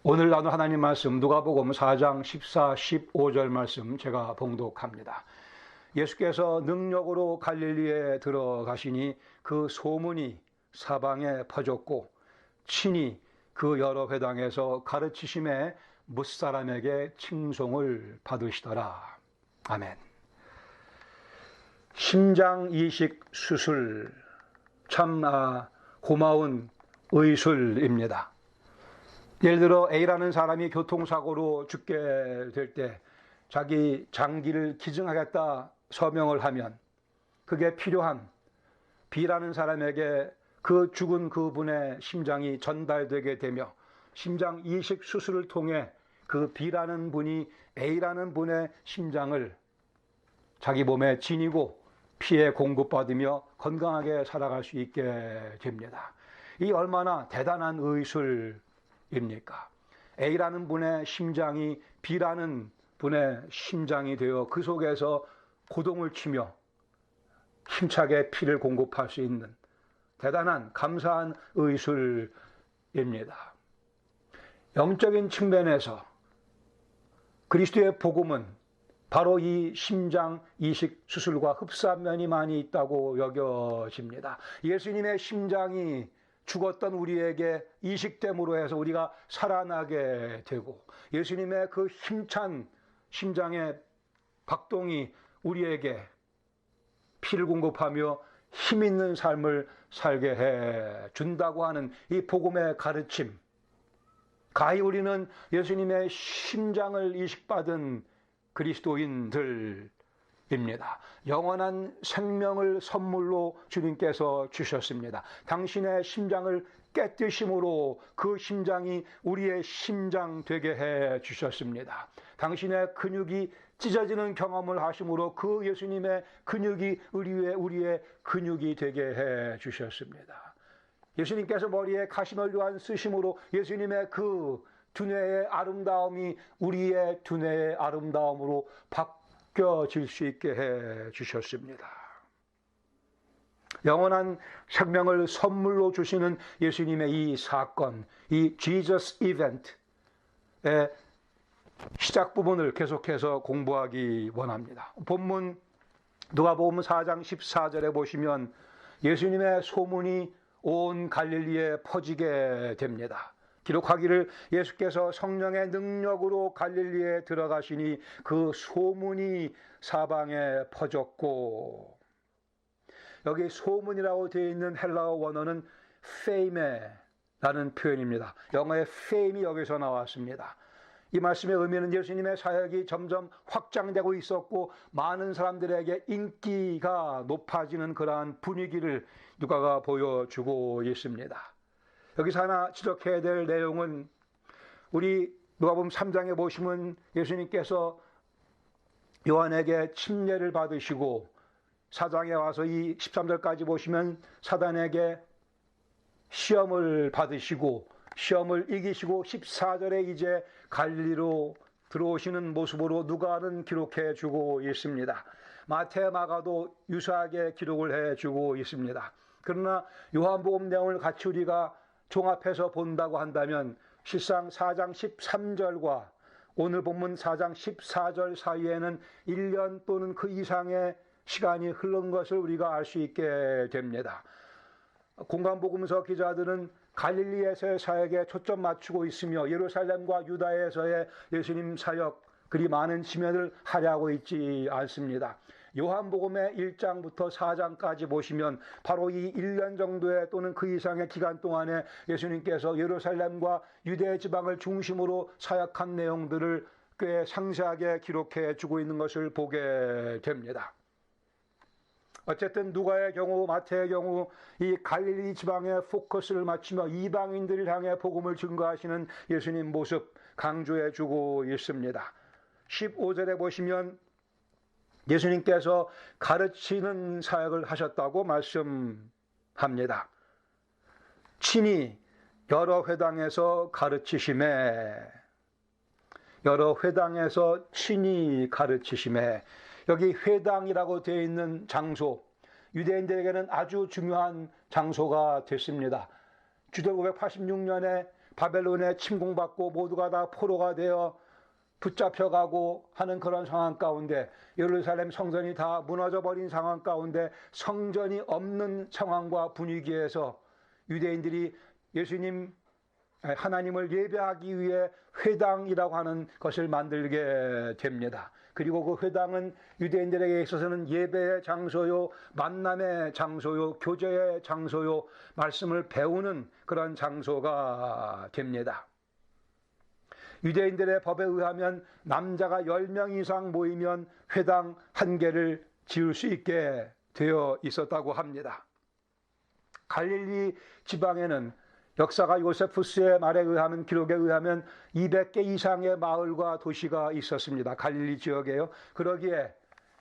오늘 나눈 하나님 말씀 누가복음 4장 14, 15절 말씀 제가 봉독합니다. 예수께서 능력으로 갈릴리에 들어가시니 그 소문이 사방에 퍼졌고 친히 그 여러 회당에서 가르치심에 무사람에게 칭송을 받으시더라. 아멘. 심장 이식 수술, 참 고마운 의술입니다. 예를 들어 A라는 사람이 교통사고로 죽게 될 때 자기 장기를 기증하겠다 서명을 하면 그게 필요한 B라는 사람에게 그 죽은 그분의 심장이 전달되게 되며 심장 이식 수술을 통해 그 B라는 분이 A라는 분의 심장을 자기 몸에 지니고 피에 공급받으며 건강하게 살아갈 수 있게 됩니다. 이 얼마나 대단한 의술입니까? A라는 분의 심장이 B라는 분의 심장이 되어 그 속에서 고동을 치며 힘차게 피를 공급할 수 있는 대단한 감사한 의술입니다. 영적인 측면에서 그리스도의 복음은 바로 이 심장 이식 수술과 흡사한 면이 많이 있다고 여겨집니다. 예수님의 심장이 죽었던 우리에게 이식됨으로 해서 우리가 살아나게 되고 예수님의 그 힘찬 심장의 박동이 우리에게 피를 공급하며 힘 있는 삶을 살게 해 준다고 하는 이 복음의 가르침. 가히 우리는 예수님의 심장을 이식받은 그리스도인들입니다. 영원한 생명을 선물로 주님께서 주셨습니다. 당신의 심장을 깨뜨심으로 그 심장이 우리의 심장 되게 해 주셨습니다. 당신의 근육이 찢어지는 경험을 하심으로 그 예수님의 근육이 우리의 근육이 되게 해 주셨습니다. 예수님께서 머리에 가시멀교한 쓰심으로 예수님의 그 두뇌의 아름다움이 우리의 두뇌의 아름다움으로 바뀌어질 수 있게 해 주셨습니다. 영원한 생명을 선물로 주시는 예수님의 이 사건, 이 Jesus Event의 시작 부분을 계속해서 공부하기 원합니다. 본문 누가복음 4장 14절에 보시면 예수님의 소문이 온 갈릴리에 퍼지게 됩니다. 기록하기를 예수께서 성령의 능력으로 갈릴리에 들어가시니 그 소문이 사방에 퍼졌고, 여기 소문이라고 되어 있는 헬라어 원어는 fame라는 표현입니다. 영어의 fame이 여기서 나왔습니다. 이 말씀의 의미는 예수님의 사역이 점점 확장되고 있었고 많은 사람들에게 인기가 높아지는 그러한 분위기를 누가가 보여주고 있습니다. 여기서 하나 지적해야 될 내용은 우리 누가복음 3장에 보시면 예수님께서 요한에게 침례를 받으시고 4장에 와서 이 13절까지 보시면 사단에게 시험을 받으시고 시험을 이기시고 14절에 이제 갈릴리로 들어오시는 모습으로 누가는 기록해 주고 있습니다. 마태, 마가도 유사하게 기록을 해 주고 있습니다. 그러나 요한복음 내용을 같이 우리가 종합해서 본다고 한다면 실상 4장 13절과 오늘 본문 4장 14절 사이에는 1년 또는 그 이상의 시간이 흐른 것을 우리가 알 수 있게 됩니다. 공관복음서 기자들은 갈릴리에서의 사역에 초점 맞추고 있으며 예루살렘과 유다에서의 예수님 사역 그리 많은 지면을 할애하고 있지 않습니다. 요한복음의 1장부터 4장까지 보시면 바로 이 1년 정도의 또는 그 이상의 기간 동안에 예수님께서 예루살렘과 유대 지방을 중심으로 사역한 내용들을 꽤 상세하게 기록해 주고 있는 것을 보게 됩니다. 어쨌든 누가의 경우 마태의 경우 이 갈릴리 지방에 포커스를 맞추며 이방인들을 향해 복음을 증거하시는 예수님 모습 강조해 주고 있습니다. 15절에 보시면 예수님께서 가르치는 사역을 하셨다고 말씀합니다. 친히 여러 회당에서 가르치심에 친히 가르치심에 여기 회당이라고 되어 있는 장소, 유대인들에게는 아주 중요한 장소가 됐습니다. 주도 586년에 바벨론에 침공받고 모두가 다 포로가 되어 붙잡혀가고 하는 그런 상황 가운데, 예루살렘 성전이 다 무너져버린 상황 가운데, 성전이 없는 상황과 분위기에서 유대인들이 예수님, 하나님을 예배하기 위해 회당이라고 하는 것을 만들게 됩니다. 그리고 그 회당은 유대인들에게 있어서는 예배의 장소요, 만남의 장소요, 교제의 장소요, 말씀을 배우는 그런 장소가 됩니다. 유대인들의 법에 의하면 남자가 10명 이상 모이면 회당 한 개를 지을 수 있게 되어 있었다고 합니다. 갈릴리 지방에는 역사가 요세푸스의 말에 의하면, 기록에 의하면 200개 이상의 마을과 도시가 있었습니다. 갈릴리 지역에요. 그러기에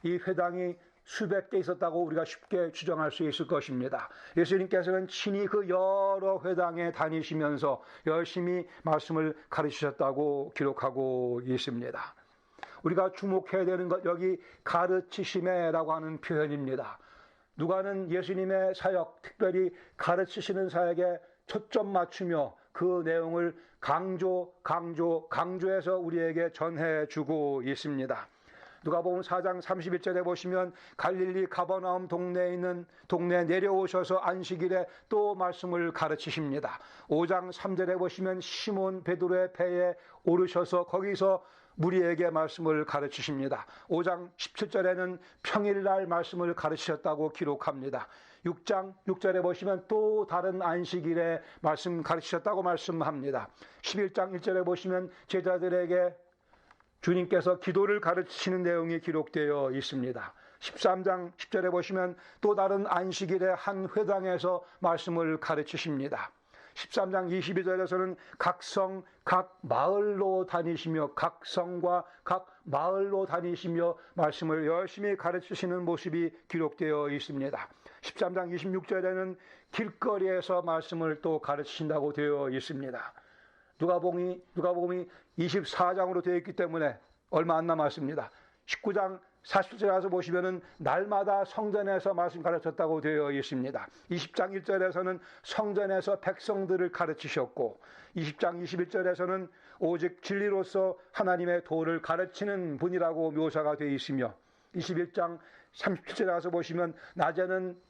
이 회당이 수백 개 있었다고 우리가 쉽게 추정할 수 있을 것입니다. 예수님께서는 친히 그 여러 회당에 다니시면서 열심히 말씀을 가르치셨다고 기록하고 있습니다. 우리가 주목해야 되는 것, 여기 가르치심에라고 하는 표현입니다. 누가는 예수님의 사역, 특별히 가르치시는 사역에 초점 맞추며 그 내용을 강조해서 우리에게 전해주고 있습니다. 누가복음 4장 31절에 보시면 갈릴리 가버나움 동네에 내려오셔서 안식일에 또 말씀을 가르치십니다. 5장 3절에 보시면 시몬 베드로의 배에 오르셔서 거기서 무리에게 말씀을 가르치십니다. 5장 17절에는 평일날 말씀을 가르치셨다고 기록합니다. 6장 6절에 보시면 또 다른 안식일에 말씀 가르치셨다고 말씀합니다. 11장 1절에 보시면 제자들에게 주님께서 기도를 가르치시는 내용이 기록되어 있습니다. 13장 10절에 보시면 또 다른 안식일에 한 회당에서 말씀을 가르치십니다. 13장 22절에서는 각 성, 각 마을로 다니시며 각 성과 각 마을로 다니시며 말씀을 열심히 가르치시는 모습이 기록되어 있습니다. 13장 26절에는 길거리에서 말씀을 또 가르치신다고 되어 있습니다. 누가복음이 24장으로 되어 있기 때문에 얼마 안 남았습니다. 19장 40절에 가서 보시면은 날마다 성전에서 말씀 가르쳤다고 되어 있습니다. 20장 1절에서는 성전에서 백성들을 가르치셨고, 20장 21절에서는 오직 진리로서 하나님의 도를 가르치는 분이라고 묘사가 되어 있으며, 21장 37절에 가서 보시면 낮에는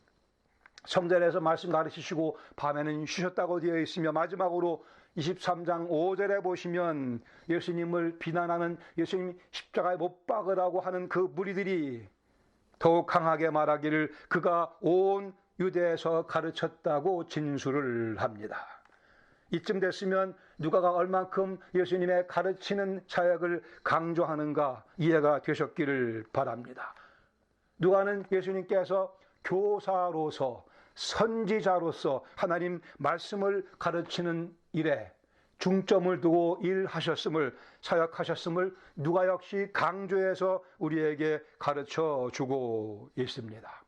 성전에서 말씀 가르치시고 밤에는 쉬셨다고 되어 있으며, 마지막으로 23장 5절에 보시면 예수님을 비난하는, 예수님 십자가에 못 박으라고 하는 그 무리들이 더욱 강하게 말하기를 그가 온 유대에서 가르쳤다고 진술을 합니다. 이쯤 됐으면 누가가 얼만큼 예수님의 가르치는 사역을 강조하는가 이해가 되셨기를 바랍니다. 누가는 예수님께서 교사로서, 선지자로서 하나님 말씀을 가르치는 일에 중점을 두고 일하셨음을, 사역하셨음을 누가 역시 강조해서 우리에게 가르쳐 주고 있습니다.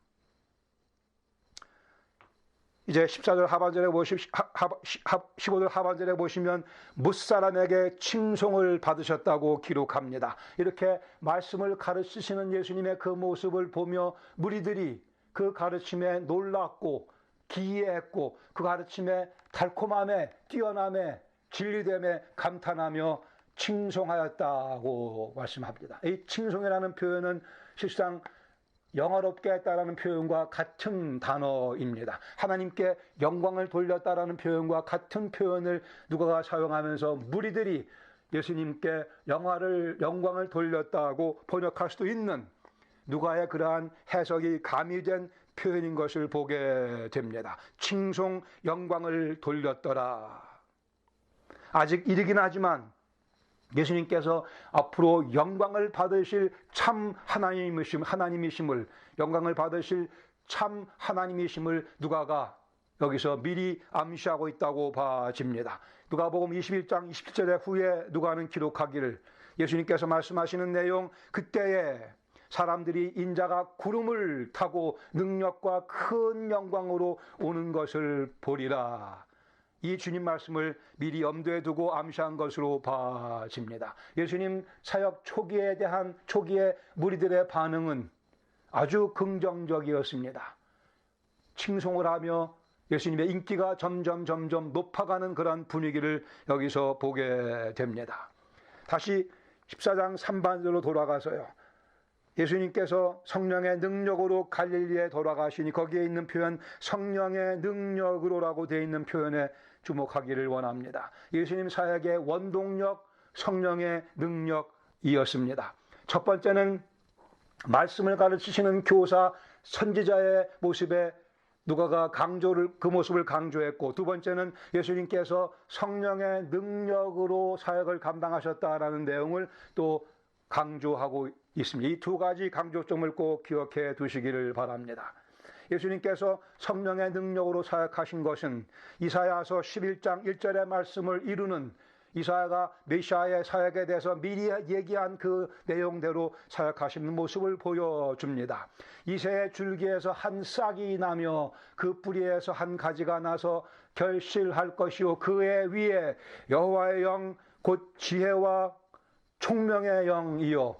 이제 14절 하반절에 15절 하반절에 보시면 무사람에게 칭송을 받으셨다고 기록합니다. 이렇게 말씀을 가르치시는 예수님의 그 모습을 보며 무리들이 그 가르침에 놀랐고 기이했고 그 가르침의 달콤함에, 뛰어남에, 진리됨에 감탄하며 칭송하였다고 말씀합니다. 이 칭송이라는 표현은 실상 영화롭게 했다라는 표현과 같은 단어입니다. 하나님께 영광을 돌렸다라는 표현과 같은 표현을 누가가 사용하면서 무리들이 예수님께 영광을 돌렸다고 번역할 수도 있는 누가의 그러한 해석이 가미된 표현인 것을 보게 됩니다. 칭송, 영광을 돌렸더라. 아직 이르긴 하지만 예수님께서 앞으로 영광을 받으실 참 하나님이심을, 영광을 받으실 참 하나님이심을 누가가 여기서 미리 암시하고 있다고 봐집니다. 누가복음 21장 27절에 후에 누가는 기록하기를, 예수님께서 말씀하시는 내용, 그때에 사람들이 인자가 구름을 타고 능력과 큰 영광으로 오는 것을 보리라. 이 주님 말씀을 미리 염두에 두고 암시한 것으로 봐집니다. 예수님 사역 초기의 무리들의 반응은 아주 긍정적이었습니다. 칭송을 하며 예수님의 인기가 점점 높아가는 그런 분위기를 여기서 보게 됩니다. 다시 14장 3반절로 돌아가서요. 예수님께서 성령의 능력으로 갈릴리에 돌아가시니 거기에 있는 표현 성령의 능력으로라고 되어 있는 표현에 주목하기를 원합니다. 예수님 사역의 원동력 성령의 능력이었습니다. 첫 번째는 말씀을 가르치시는 교사 선지자의 모습에 누가가 그 모습을 강조했고, 두 번째는 예수님께서 성령의 능력으로 사역을 감당하셨다라는 내용을 또 강조하고 있습니다. 이 두 가지 강조점을 꼭 기억해 두시기를 바랍니다. 예수님께서 성령의 능력으로 사역하신 것은 이사야서 11장 1절의 말씀을 이루는, 이사야가 메시아의 사역에 대해서 미리 얘기한 그 내용대로 사역하시는 모습을 보여줍니다. 이새의 줄기에서 한 싹이 나며 그 뿌리에서 한 가지가 나서 결실할 것이요 그의 위에 여호와의 영 곧 지혜와 총명의 영이요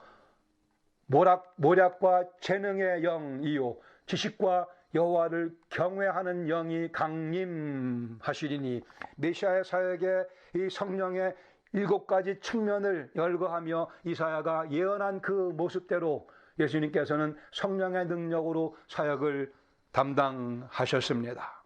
모략과 재능의 영이요 지식과 여호와를 경외하는 영이 강림하시리니, 메시아의 사역에 이 성령의 7가지 측면을 열거하며 이사야가 예언한 그 모습대로 예수님께서는 성령의 능력으로 사역을 담당하셨습니다.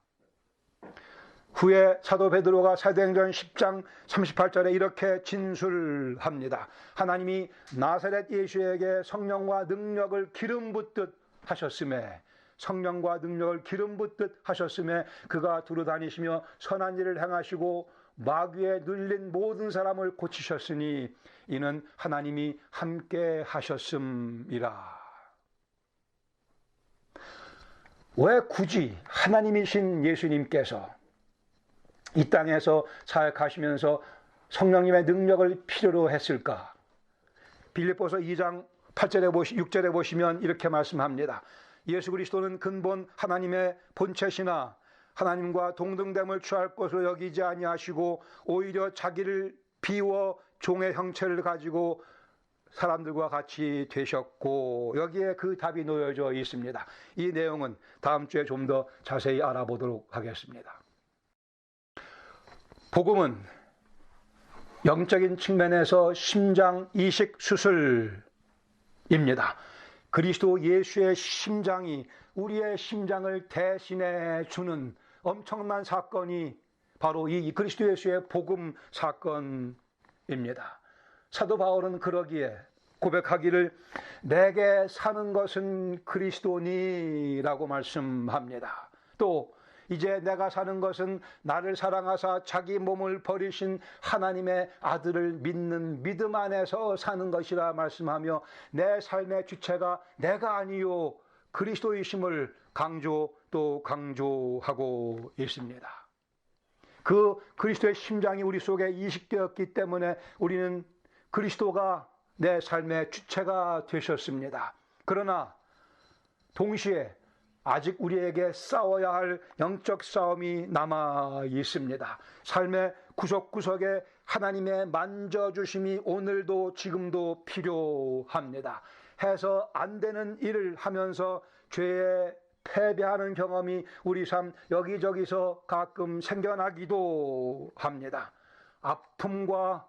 후에 사도 베드로가 사도행전 10장 38절에 이렇게 진술합니다. 하나님이 나사렛 예수에게 성령과 능력을 기름 붓듯 하셨음에, 성령과 능력을 기름 붓듯 하셨음에 그가 두루다니시며 선한 일을 행하시고 마귀에 눌린 모든 사람을 고치셨으니 이는 하나님이 함께 하셨음이라. 왜 굳이 하나님이신 예수님께서 이 땅에서 사역하시면서 성령님의 능력을 필요로 했을까? 빌립보서 2장 8절에 6절에 보시면 이렇게 말씀합니다. 예수 그리스도는 근본 하나님의 본체시나 하나님과 동등됨을 취할 것으로 여기지 아니하시고 오히려 자기를 비워 종의 형체를 가지고 사람들과 같이 되셨고, 여기에 그 답이 놓여져 있습니다. 이 내용은 다음 주에 좀 더 자세히 알아보도록 하겠습니다. 복음은 영적인 측면에서 심장 이식 수술입니다. 그리스도 예수의 심장이 우리의 심장을 대신해 주는 엄청난 사건이 바로 이 그리스도 예수의 복음 사건입니다. 사도 바울은 그러기에 고백하기를 내게 사는 것은 그리스도니라고 말씀합니다. 또 이제 내가 사는 것은 나를 사랑하사 자기 몸을 버리신 하나님의 아들을 믿는 믿음 안에서 사는 것이라 말씀하며 내 삶의 주체가 내가 아니요 그리스도이심을 강조하고 있습니다. 그 그리스도의 심장이 우리 속에 이식되었기 때문에 우리는 그리스도가 내 삶의 주체가 되셨습니다. 그러나 동시에 아직 우리에게 싸워야 할 영적 싸움이 남아 있습니다. 삶의 구석구석에 하나님의 만져주심이 오늘도 지금도 필요합니다. 해서 안 되는 일을 하면서 죄에 패배하는 경험이 우리 삶 여기저기서 가끔 생겨나기도 합니다. 아픔과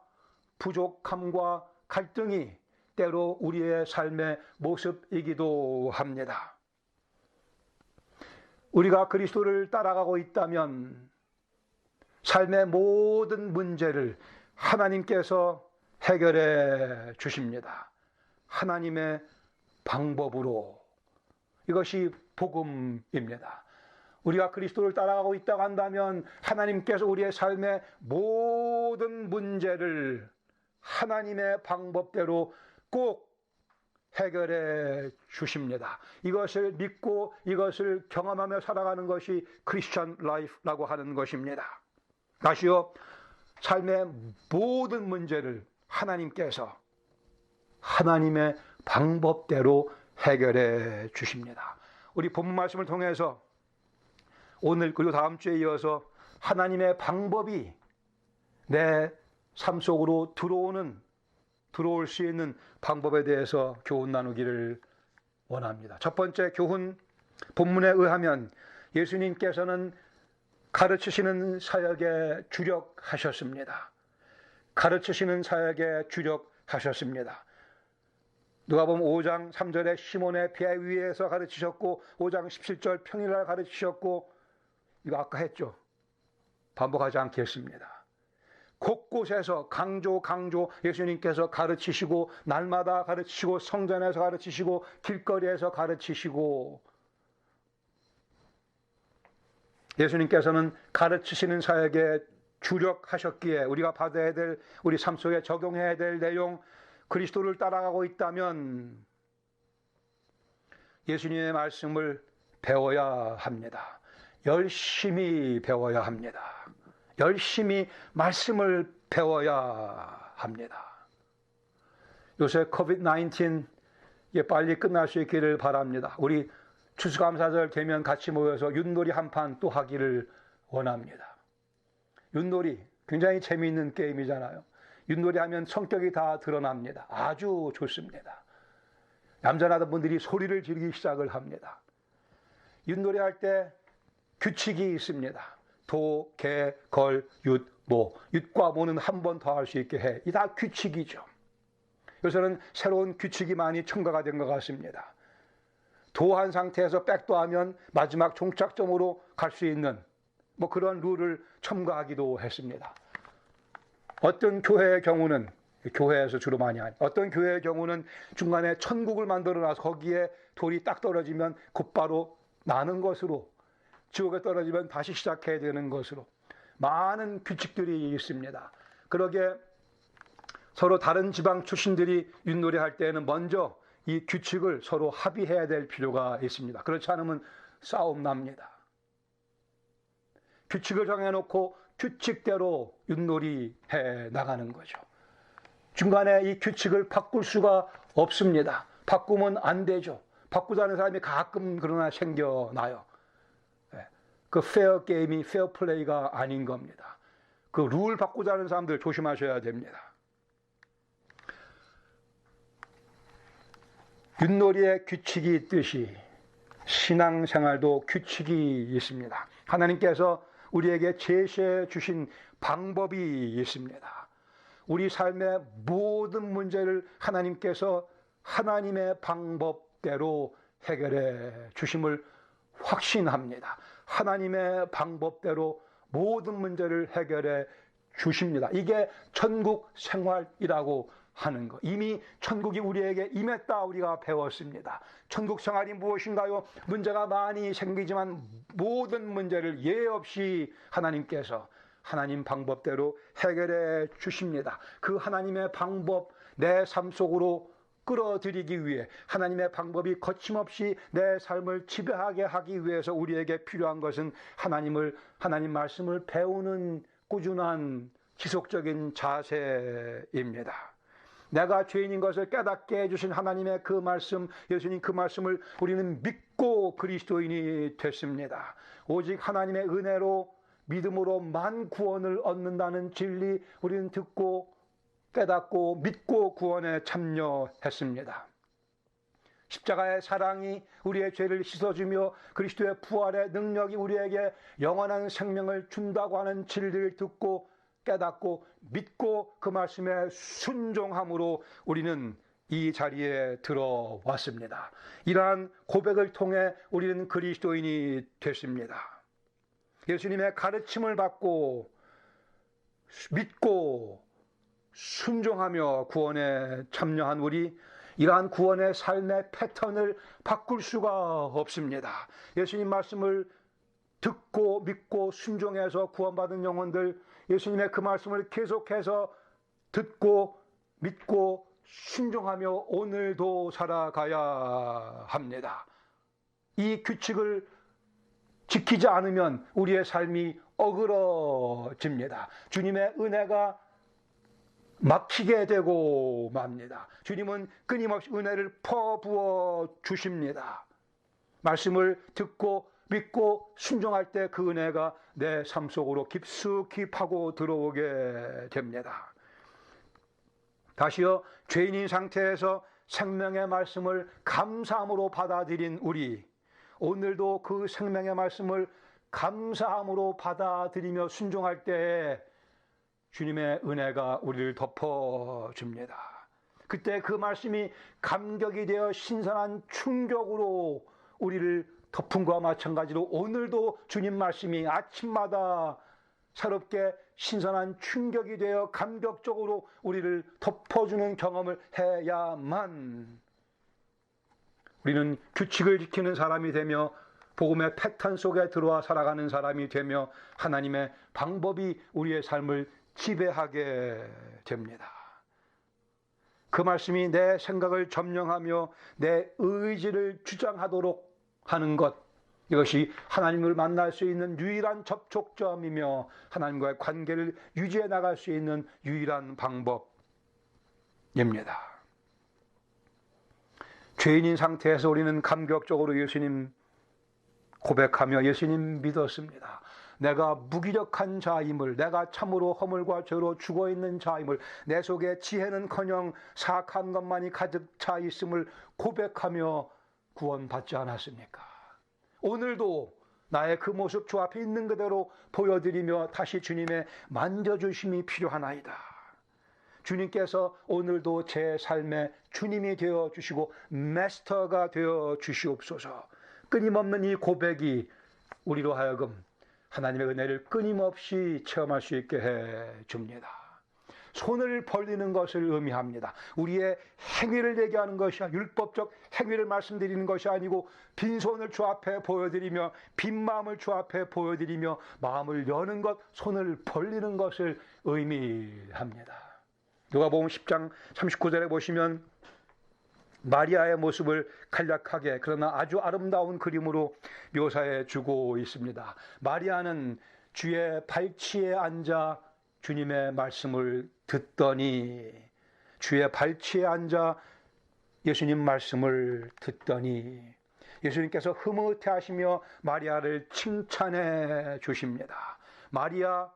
부족함과 갈등이 때로 우리의 삶의 모습이기도 합니다. 우리가 그리스도를 따라가고 있다면 삶의 모든 문제를 하나님께서 해결해 주십니다. 하나님의 방법으로. 이것이 복음입니다. 우리가 그리스도를 따라가고 있다고 한다면 하나님께서 우리의 삶의 모든 문제를 하나님의 방법대로 꼭 해결해 주십니다. 이것을 믿고 이것을 경험하며 살아가는 것이 크리스천 라이프라고 하는 것입니다. 다시요, 삶의 모든 문제를 하나님께서 하나님의 방법대로 해결해 주십니다. 우리 본문 말씀을 통해서 오늘 그리고 다음 주에 이어서 하나님의 방법이 내 삶 속으로 들어올 수 있는 방법에 대해서 교훈 나누기를 원합니다. 첫 번째 교훈, 본문에 의하면 예수님께서는 가르치시는 사역에 주력하셨습니다. 가르치시는 사역에 주력하셨습니다. 누가복음 5장 3절에 시몬의 배 위에서 가르치셨고 5장 17절 평일날 가르치셨고 이거 아까 했죠. 반복하지 않겠습니다. 곳곳에서 강조 예수님께서 가르치시고 날마다 가르치시고 성전에서 가르치시고 길거리에서 가르치시고 예수님께서는 가르치시는 사역에 주력하셨기에 우리가 받아야 될 우리 삶 속에 적용해야 될 내용 그리스도를 따라가고 있다면 예수님의 말씀을 배워야 합니다. 열심히 배워야 합니다. 열심히 말씀을 배워야 합니다. 요새 코비드-19 빨리 끝날 수 있기를 바랍니다. 우리 추수감사절 되면 같이 모여서 윷놀이 한 판 또 하기를 원합니다. 윷놀이 굉장히 재미있는 게임이잖아요. 윷놀이 하면 성격이 다 드러납니다. 아주 좋습니다. 얌전하던 분들이 소리를 지르기 시작을 합니다. 윷놀이 할 때 규칙이 있습니다. 도, 개, 걸, 윷, 모. 윷과 모는 한 번 더 할 수 있게 해. 이 다 규칙이죠. 요새는 새로운 규칙이 많이 첨가가 된 것 같습니다. 도한 상태에서 백도 하면 마지막 종착점으로 갈 수 있는 그런 룰을 첨가하기도 했습니다. 어떤 교회의 경우는 교회에서 주로 많이 하는 어떤 교회의 경우는 중간에 천국을 만들어놔서 거기에 돌이 딱 떨어지면 곧바로 나는 것으로 지옥에 떨어지면 다시 시작해야 되는 것으로 많은 규칙들이 있습니다. 그러게 서로 다른 지방 출신들이 윷놀이 할 때에는 먼저 이 규칙을 서로 합의해야 될 필요가 있습니다. 그렇지 않으면 싸움 납니다. 규칙을 정해놓고 규칙대로 윷놀이 해 나가는 거죠. 중간에 이 규칙을 바꿀 수가 없습니다. 바꾸면 안 되죠. 바꾸자는 사람이 가끔 그러나 생겨나요. 그 페어 게임이 페어 플레이가 아닌 겁니다. 그 룰 바꾸자는 사람들 조심하셔야 됩니다. 윷놀이에 규칙이 있듯이 신앙생활도 규칙이 있습니다. 하나님께서 우리에게 제시해 주신 방법이 있습니다. 우리 삶의 모든 문제를 하나님께서 하나님의 방법대로 해결해 주심을 확신합니다. 하나님의 방법대로 모든 문제를 해결해 주십니다. 이게 천국 생활이라고 하는 것. 이미 천국이 우리에게 임했다 우리가 배웠습니다. 천국 생활이 무엇인가요? 문제가 많이 생기지만 모든 문제를 예외 없이 하나님께서 하나님 방법대로 해결해 주십니다. 그 하나님의 방법 내 삶 속으로 끌어들이기 위해 하나님의 방법이 거침없이 내 삶을 지배하게 하기 위해서 우리에게 필요한 것은 하나님 말씀을 배우는 꾸준한 지속적인 자세입니다. 내가 죄인인 것을 깨닫게 해주신 하나님의 그 말씀, 예수님 그 말씀을 우리는 믿고 그리스도인이 됐습니다. 오직 하나님의 은혜로 믿음으로만 구원을 얻는다는 진리 우리는 듣고 깨닫고 믿고 구원에 참여했습니다. 십자가의 사랑이 우리의 죄를 씻어주며 그리스도의 부활의 능력이 우리에게 영원한 생명을 준다고 하는 진리를 듣고 깨닫고 믿고 그 말씀에 순종함으로 우리는 이 자리에 들어왔습니다. 이러한 고백을 통해 우리는 그리스도인이 됐습니다. 예수님의 가르침을 받고 믿고 순종하며 구원에 참여한 우리, 이러한 구원의 삶의 패턴을 바꿀 수가 없습니다. 예수님 말씀을 듣고 믿고 순종해서 구원받은 영혼들, 예수님의 그 말씀을 계속해서 듣고 믿고 순종하며 오늘도 살아가야 합니다. 이 규칙을 지키지 않으면 우리의 삶이 어그러집니다. 주님의 은혜가 막히게 되고 맙니다. 주님은 끊임없이 은혜를 퍼부어 주십니다. 말씀을 듣고 믿고 순종할 때 그 은혜가 내 삶 속으로 깊숙이 파고 들어오게 됩니다. 다시요, 죄인인 상태에서 생명의 말씀을 감사함으로 받아들인 우리, 오늘도 그 생명의 말씀을 감사함으로 받아들이며 순종할 때에 주님의 은혜가 우리를 덮어줍니다. 그때 그 말씀이 감격이 되어 신선한 충격으로 우리를 덮은 것과 마찬가지로 오늘도 주님 말씀이 아침마다 새롭게 신선한 충격이 되어 감격적으로 우리를 덮어주는 경험을 해야만 우리는 규칙을 지키는 사람이 되며 복음의 패턴 속에 들어와 살아가는 사람이 되며 하나님의 방법이 우리의 삶을 지배하게 됩니다. 그 말씀이 내 생각을 점령하며 내 의지를 주장하도록 하는 것, 이것이 하나님을 만날 수 있는 유일한 접촉점이며 하나님과의 관계를 유지해 나갈 수 있는 유일한 방법입니다. 죄인인 상태에서 우리는 감격적으로 예수님 고백하며 예수님 믿었습니다. 내가 무기력한 자임을, 내가 참으로 허물과 죄로 죽어있는 자임을, 내 속에 지혜는커녕 사악한 것만이 가득 차 있음을 고백하며 구원받지 않았습니까? 오늘도 나의 그 모습 주 앞에 있는 그대로 보여드리며 다시 주님의 만져주심이 필요하나이다. 주님께서 오늘도 제 삶의 주님이 되어주시고 마스터가 되어주시옵소서. 끊임없는 이 고백이 우리로 하여금 하나님의 은혜를 끊임없이 체험할 수 있게 해줍니다. 손을 벌리는 것을 의미합니다. 우리의 행위를 얘기하는 것이 율법적 행위를 말씀드리는 것이 아니고 빈손을 주 앞에 보여드리며 빈 마음을 주 앞에 보여드리며 마음을 여는 것, 손을 벌리는 것을 의미합니다. 누가복음 10장 39절에 보시면 마리아의 모습을 간략하게 그러나 아주 아름다운 그림으로 묘사해 주고 있습니다. 마리아는 주의 발치에 앉아 주님의 말씀을 듣더니, 주의 발치에 앉아 예수님 말씀을 듣더니 예수님께서 흐뭇해하시며 마리아를 칭찬해 주십니다. 마리아,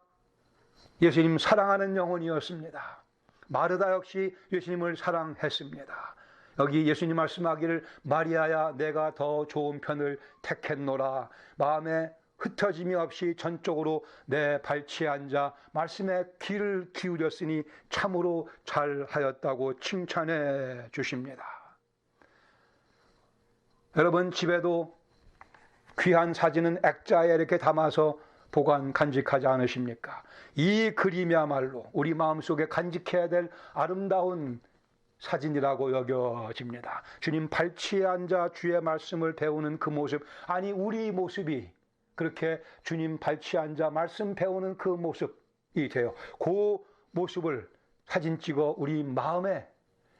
예수님 사랑하는 영혼이었습니다. 마르다 역시 예수님을 사랑했습니다. 여기 예수님 말씀하기를 마리아야 내가 더 좋은 편을 택했노라. 마음에 흩어짐이 없이 전적으로 내 발치에 앉아 말씀에 귀를 기울였으니 참으로 잘하였다고 칭찬해 주십니다. 여러분 집에도 귀한 사진은 액자에 이렇게 담아서 보관 간직하지 않으십니까? 이 그림이야말로 우리 마음속에 간직해야 될 아름다운 사진이라고 여겨집니다. 주님 발치에 앉아 주의 말씀을 배우는 그 모습, 아니 우리 모습이 그렇게 주님 발치에 앉아 말씀 배우는 그 모습이 돼요. 그 모습을 사진 찍어 우리 마음의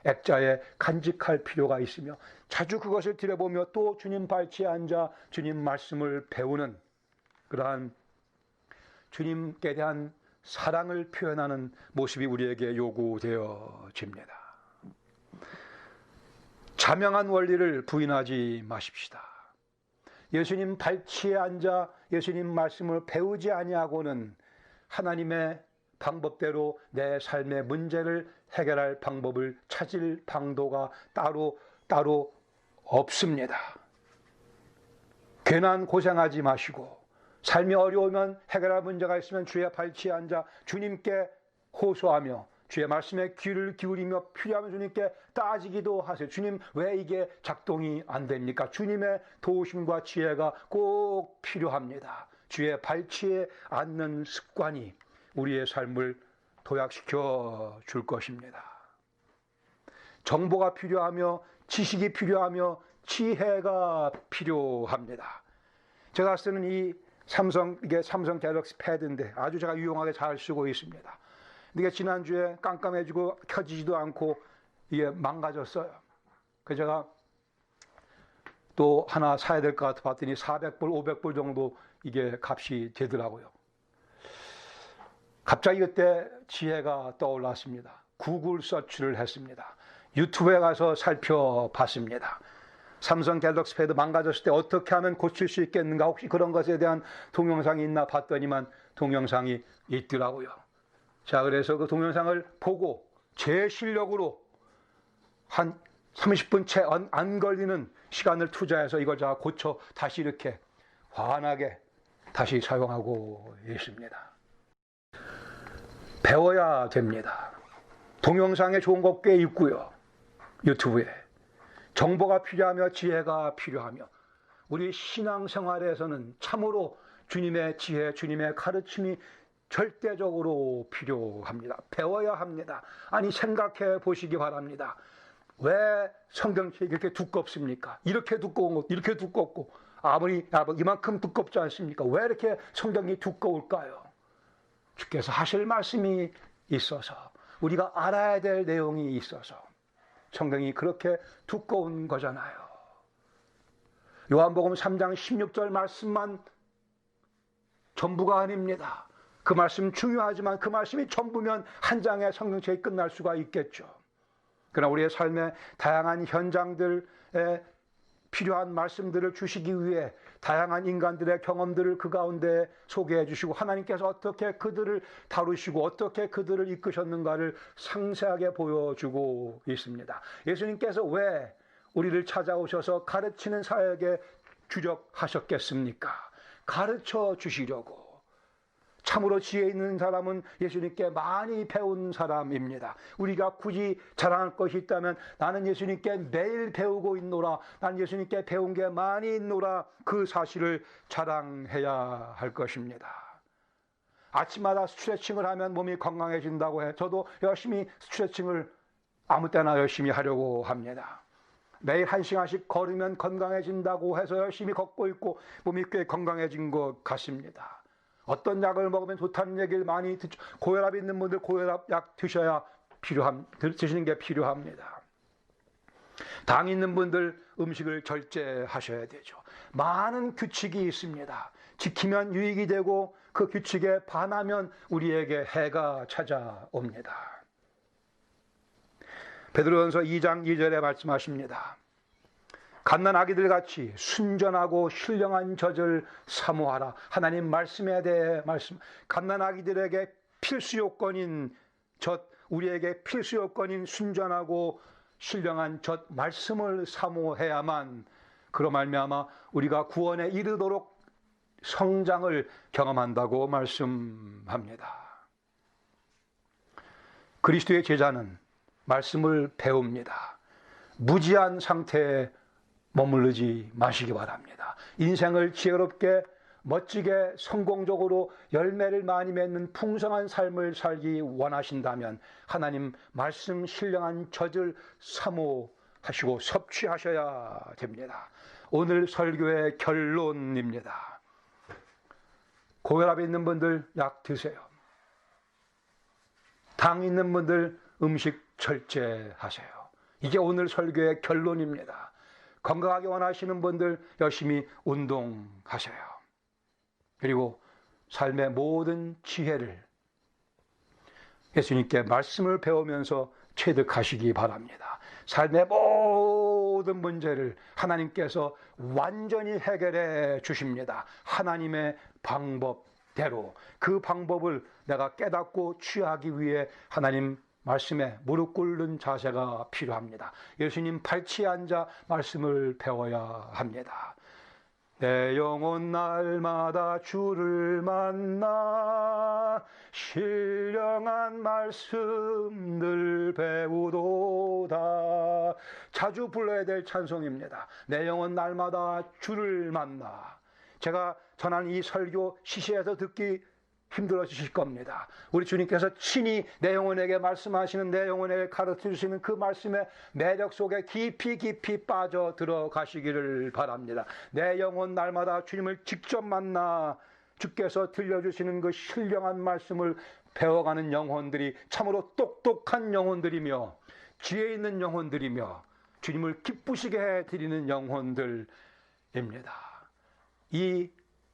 액자에 간직할 필요가 있으며 자주 그것을 들여보며 또 주님 발치에 앉아 주님 말씀을 배우는 그러한 주님께 대한 사랑을 표현하는 모습이 우리에게 요구되어집니다. 자명한 원리를 부인하지 마십시다. 예수님 발치에 앉아 예수님 말씀을 배우지 아니하고는 하나님의 방법대로 내 삶의 문제를 해결할 방법을 찾을 방도가 따로 없습니다. 괜한 고생하지 마시고 삶이 어려우면 해결할 문제가 있으면 주의 발치에 앉아 주님께 호소하며 주의 말씀에 귀를 기울이며 필요하면 주님께 따지기도 하세요. 주님 왜 이게 작동이 안 됩니까? 주님의 도우심과 지혜가 꼭 필요합니다. 주의 발치에 앉는 습관이 우리의 삶을 도약시켜 줄 것입니다. 정보가 필요하며 지식이 필요하며 지혜가 필요합니다. 제가 쓰는 이게 삼성 갤럭시 패드인데 아주 제가 유용하게 잘 쓰고 있습니다. 이게 지난주에 깜깜해지고 켜지지도 않고 이게 망가졌어요. 그래서 제가 또 하나 사야 될 것 같아 봤더니 400불, 500불 정도 이게 값이 되더라고요. 갑자기 그때 지혜가 떠올랐습니다. 구글 서치를 했습니다. 유튜브에 가서 살펴봤습니다. 삼성 갤럭시 패드 망가졌을 때 어떻게 하면 고칠 수 있겠는가, 혹시 그런 것에 대한 동영상이 있나 봤더니만 동영상이 있더라고요. 자, 그래서 그 동영상을 보고 제 실력으로 한 30분 채 안 걸리는 시간을 투자해서 이걸 제가 고쳐 다시 이렇게 환하게 다시 사용하고 있습니다. 배워야 됩니다. 동영상에 좋은 것 꽤 있고요. 유튜브에. 정보가 필요하며 지혜가 필요하며 우리 신앙생활에서는 참으로 주님의 지혜, 주님의 가르침이 절대적으로 필요합니다. 배워야 합니다. 아니 생각해 보시기 바랍니다. 왜 성경책이 이렇게 두껍습니까? 이렇게 두꺼운 것, 이렇게 두껍고 아무리 이만큼 두껍지 않습니까? 왜 이렇게 성경이 두꺼울까요? 주께서 하실 말씀이 있어서 우리가 알아야 될 내용이 있어서 성경이 그렇게 두꺼운 거잖아요. 요한복음 3장 16절 말씀만 전부가 아닙니다. 그 말씀 중요하지만 그 말씀이 전부면 한 장의 성경책이 끝날 수가 있겠죠. 그러나 우리의 삶의 다양한 현장들에 필요한 말씀들을 주시기 위해 다양한 인간들의 경험들을 그 가운데 소개해 주시고 하나님께서 어떻게 그들을 다루시고 어떻게 그들을 이끄셨는가를 상세하게 보여주고 있습니다. 예수님께서 왜 우리를 찾아오셔서 가르치는 사역에 주력하셨겠습니까? 가르쳐 주시려고. 참으로 지혜 있는 사람은 예수님께 많이 배운 사람입니다. 우리가 굳이 자랑할 것이 있다면 나는 예수님께 매일 배우고 있노라, 난 예수님께 배운 게 많이 있노라, 그 사실을 자랑해야 할 것입니다. 아침마다 스트레칭을 하면 몸이 건강해진다고 해. 저도 열심히 스트레칭을 아무 때나 열심히 하려고 합니다. 매일 1시간씩 걸으면 건강해진다고 해서 열심히 걷고 있고 몸이 꽤 건강해진 것 같습니다. 어떤 약을 먹으면 좋다는 얘기를 많이 듣죠. 고혈압 있는 분들 고혈압 약 드시는 게 필요합니다. 당 있는 분들 음식을 절제하셔야 되죠. 많은 규칙이 있습니다. 지키면 유익이 되고 그 규칙에 반하면 우리에게 해가 찾아옵니다. 베드로전서 2장 2절에 말씀하십니다. 갓난 아기들 같이 순전하고 신령한 젖을 사모하라. 하나님 말씀에 대해 말씀. 갓난 아기들에게 필수 요건인 젖, 우리에게 필수 요건인 순전하고 신령한 젖 말씀을 사모해야만 그로 말미암아 우리가 구원에 이르도록 성장을 경험한다고 말씀합니다. 그리스도의 제자는 말씀을 배웁니다. 무지한 상태에 머무르지 마시기 바랍니다. 인생을 지혜롭게 멋지게 성공적으로 열매를 많이 맺는 풍성한 삶을 살기 원하신다면 하나님 말씀 신령한 젖을 사모하시고 섭취하셔야 됩니다. 오늘 설교의 결론입니다. 고혈압 있는 분들 약 드세요. 당 있는 분들 음식 절제하세요. 이게 오늘 설교의 결론입니다. 건강하게 원하시는 분들 열심히 운동하셔요. 그리고 삶의 모든 지혜를 예수님께 말씀을 배우면서 체득하시기 바랍니다. 삶의 모든 문제를 하나님께서 완전히 해결해 주십니다. 하나님의 방법대로. 그 방법을 내가 깨닫고 취하기 위해 하나님 말씀에 무릎 꿇는 자세가 필요합니다. 예수님 발치에 앉아 말씀을 배워야 합니다. 내 영혼 날마다 주를 만나 신령한 말씀들 배우도다. 자주 불러야 될 찬송입니다. 내 영혼 날마다 주를 만나. 제가 전한 이 설교 시시해서 듣기 힘들어지실 겁니다. 우리 주님께서 친히 내 영혼에게 말씀하시는 내 영혼에게 가르쳐주시는 그 말씀의 매력 속에 깊이 빠져 들어가시기를 바랍니다. 내 영혼 날마다 주님을 직접 만나 주께서 들려주시는 그 신령한 말씀을 배워가는 영혼들이 참으로 똑똑한 영혼들이며 지혜 있는 영혼들이며 주님을 기쁘시게 해드리는 영혼들입니다. 이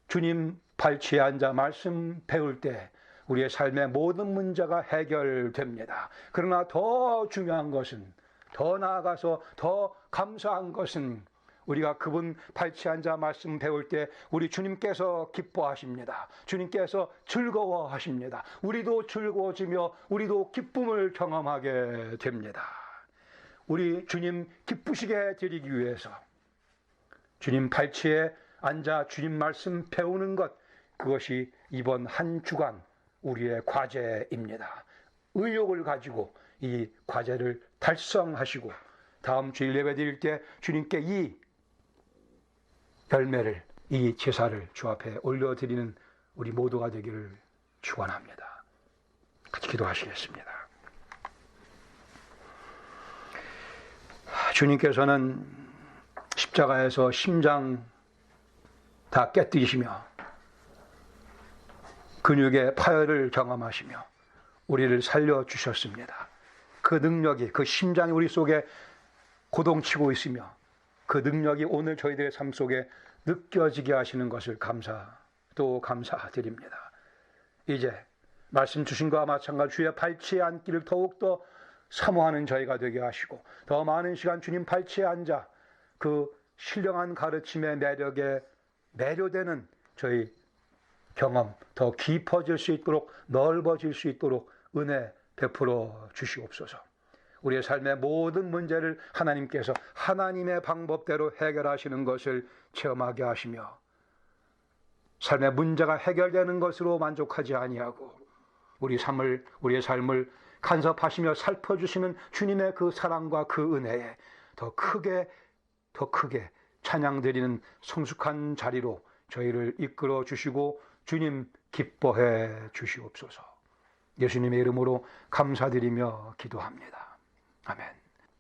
주님 발치에 앉아 말씀 배울 때 우리의 삶의 모든 문제가 해결됩니다. 그러나 더 중요한 것은, 더 나아가서 더 감사한 것은 우리가 그분 발치에 앉아 말씀 배울 때 우리 주님께서 기뻐하십니다. 주님께서 즐거워하십니다. 우리도 즐거워지며 우리도 기쁨을 경험하게 됩니다. 우리 주님 기쁘시게 해드리기 위해서 주님 발치에 앉아 주님 말씀 배우는 것, 그것이 이번 한 주간 우리의 과제입니다. 의욕을 가지고 이 과제를 달성하시고 다음 주일 예배 드릴 때 주님께 이 열매를, 이 제사를 주 앞에 올려드리는 우리 모두가 되기를 축원합니다. 같이 기도하시겠습니다. 주님께서는 십자가에서 심장 다 깨뜨리시며 근육의 파열을 경험하시며 우리를 살려주셨습니다. 그 능력이, 그 심장이 우리 속에 고동치고 있으며 그 능력이 오늘 저희들의 삶 속에 느껴지게 하시는 것을 감사드립니다. 이제 말씀 주신 것과 마찬가지 주의 발치에 앉기를 더욱더 사모하는 저희가 되게 하시고 더 많은 시간 주님 발치에 앉아 그 신령한 가르침의 매력에 매료되는 저희 경험 더 깊어질 수 있도록, 넓어질 수 있도록 은혜 베풀어 주시옵소서. 우리의 삶의 모든 문제를 하나님께서 하나님의 방법대로 해결하시는 것을 체험하게 하시며 삶의 문제가 해결되는 것으로 만족하지 아니하고 우리의 삶을 간섭하시며 살펴주시는 주님의 그 사랑과 그 은혜에 더 크게 찬양드리는 성숙한 자리로 저희를 이끌어 주시고 주님 기뻐해 주시옵소서. 예수님의 이름으로 감사드리며 기도합니다. 아멘.